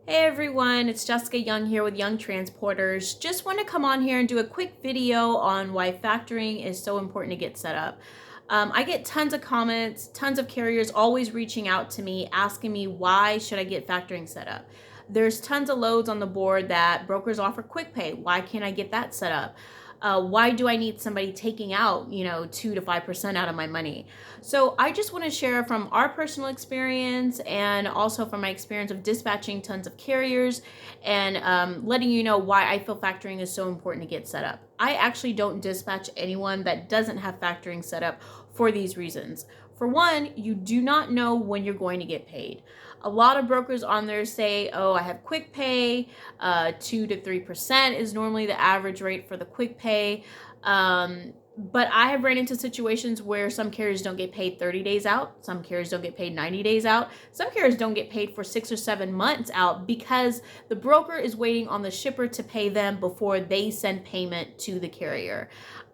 Hey everyone, it's Jessica Young here with Young Transporters. Just want to come on here and do a quick video on why factoring is so important to get set up. I get tons of comments, tons of carriers always reaching out to me asking me why should I get factoring set up. There's tons of loads on the board that brokers offer quick pay. Why can't I get that set up? Why do I need somebody taking out, 2 to 5% out of my money? So I just want to share from our personal experience and also from my experience of dispatching tons of carriers and letting you know why I feel factoring is so important to get set up. I actually don't dispatch anyone that doesn't have factoring set up for these reasons. For one, you do not know when you're going to get paid. A lot of brokers on there say, oh, I have quick pay, 2 to 3% is normally the average rate for the quick pay. But I have ran into situations where some carriers don't get paid 30 days out. Some carriers don't get paid 90 days out. Some carriers don't get paid for 6 or 7 months out because the broker is waiting on the shipper to pay them before they send payment to the carrier.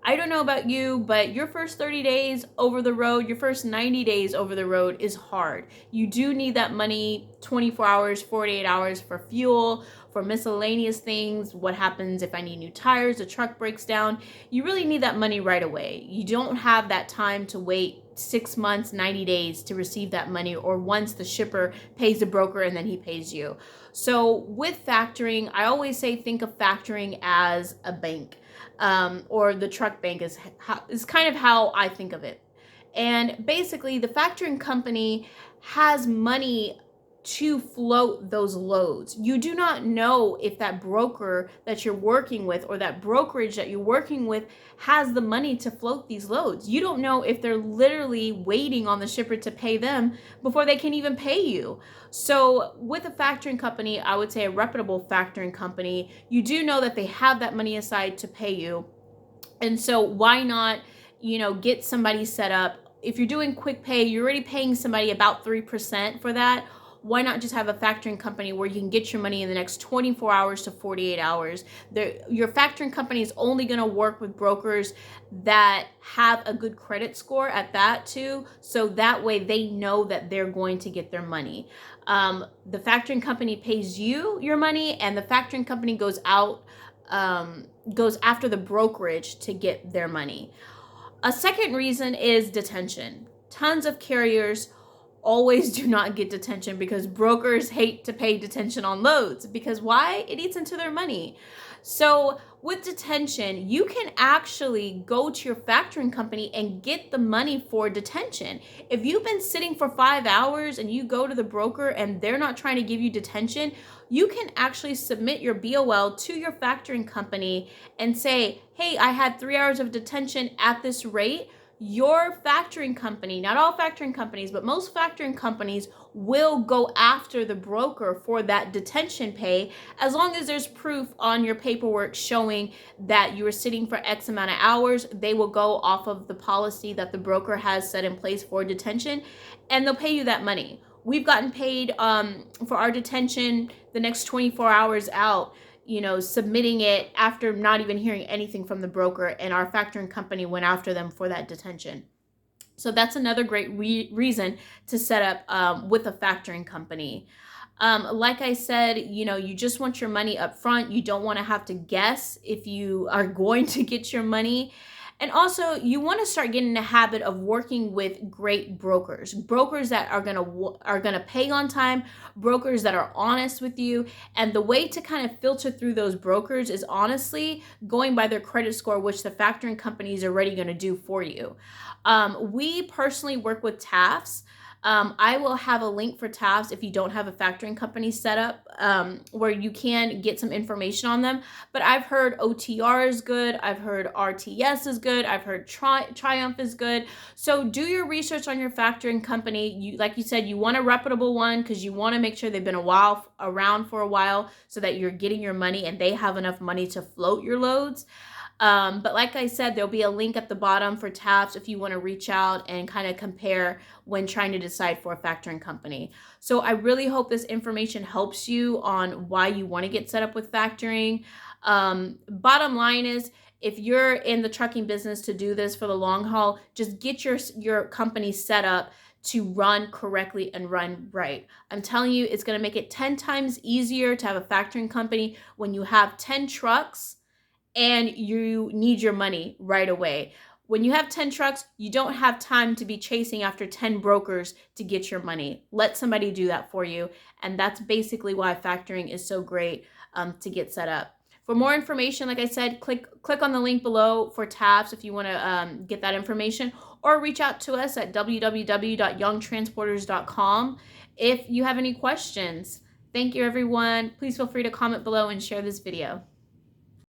I don't know about you, but your first 30 days over the road, your first 90 days over the road is hard. You do need that money 24 hours, 48 hours for fuel, for miscellaneous things. What happens if I need new tires, the truck breaks down? You really need that money right away. You don't have that time to wait 6 months, 90 days to receive that money, or once the shipper pays the broker and then he pays you. So with factoring, I always say think of factoring as a bank. Or the truck bank is kind of how I think of it. And basically, the factoring company has money to float those loads. You do not know if that broker that you're working with or that brokerage that you're working with has the money to float these loads. You don't know if they're literally waiting on the shipper to pay them before they can even pay you. So with a factoring company, I would say a reputable factoring company, you do know that they have that money aside to pay you. And so why not, get somebody set up? If you're doing quick pay, you're already paying somebody about 3% for that. Why not just have a factoring company where you can get your money in the next 24 hours to 48 hours? Your factoring company is only going to work with brokers that have a good credit score at that too. So that way they know that they're going to get their money. The factoring company pays you your money, and the factoring company goes after the brokerage to get their money. A second reason is detention. Tons of carriers always do not get detention because brokers hate to pay detention on loads. Because why? It eats into their money. So with detention, you can actually go to your factoring company and get the money for detention. If you've been sitting for 5 hours and you go to the broker and they're not trying to give you detention, you can actually submit your BOL to your factoring company and say, hey, I had 3 hours of detention at this rate. Your factoring company, not all factoring companies, but most factoring companies will go after the broker for that detention pay as long as there's proof on your paperwork showing that you were sitting for X amount of hours. They will go off of the policy that the broker has set in place for detention, and they'll pay you that money. We've gotten paid for our detention the next 24 hours out, submitting it after not even hearing anything from the broker, and our factoring company went after them for that detention. So that's another great reason to set up with a factoring company. Like I said, you just want your money up front. You don't want to have to guess if you are going to get your money. And also, you want to start getting in the habit of working with great brokers that are gonna pay on time, brokers that are honest with you. And the way to kind of filter through those brokers is honestly going by their credit score, which the factoring company is already going to do for you. We personally work with TAFS. I will have a link for TAFS if you don't have a factoring company set up, where you can get some information on them. But I've heard OTR is good. I've heard RTS is good. I've heard Triumph is good. So do your research on your factoring company. Like you said, you want a reputable one because you want to make sure they've been around for a while so that you're getting your money and they have enough money to float your loads. But like I said, there'll be a link at the bottom for TAFS if you want to reach out and kind of compare when trying to decide for a factoring company. So I really hope this information helps you on why you want to get set up with factoring. Bottom line is, if you're in the trucking business to do this for the long haul, just get your company set up to run correctly and run right. I'm telling you, it's going to make it 10 times easier to have a factoring company when you have 10 trucks and you need your money right away. When you have 10 trucks, you don't have time to be chasing after 10 brokers to get your money. Let somebody do that for you. And that's basically why factoring is so great to get set up. For more information, like I said, click on the link below for TAFS if you want to get that information, or reach out to us at www.youngtransporters.com if you have any questions. Thank you, everyone. Please feel free to comment below and share this video.